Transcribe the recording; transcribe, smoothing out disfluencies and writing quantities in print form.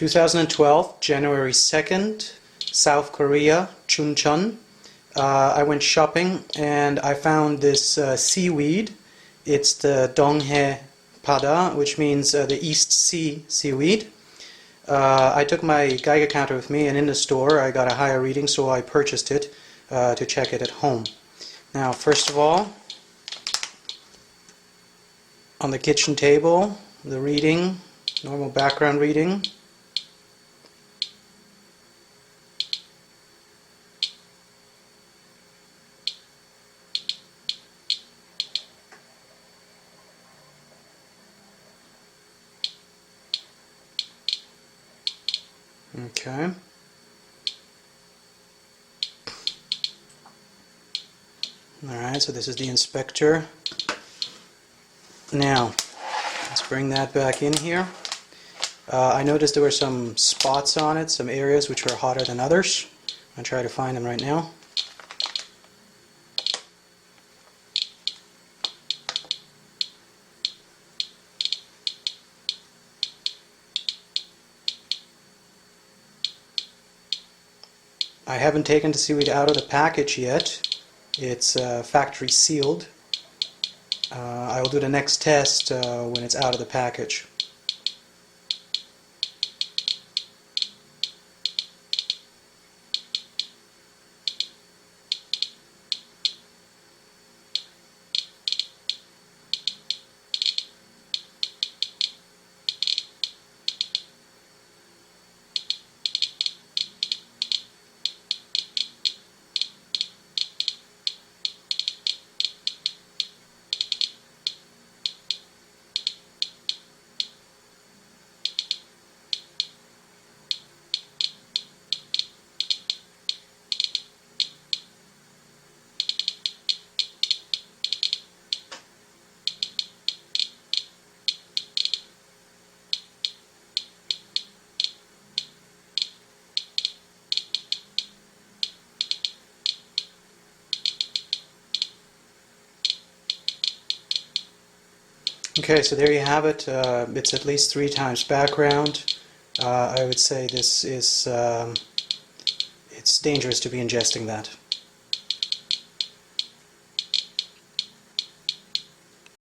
2012, January 2nd, South Korea, Chuncheon. I went shopping and I found this seaweed. It's the 동해바다, which means the East Sea seaweed. I took my Geiger counter with me, and in the store I got a higher reading, so I purchased it to check it at home. Now, first of all, on the kitchen table, the reading, normal background reading. Okay. Alright, so this is the inspector. Now, let's bring that back in here. I noticed there were some spots on it, some areas which were hotter than others. I'll try to find them right now. I haven't taken the seaweed out of the package yet. It's factory sealed. I will do the next test when it's out of the package. Okay, so there you have it. It's at least 3 times background. I would say this is it's dangerous to be ingesting that.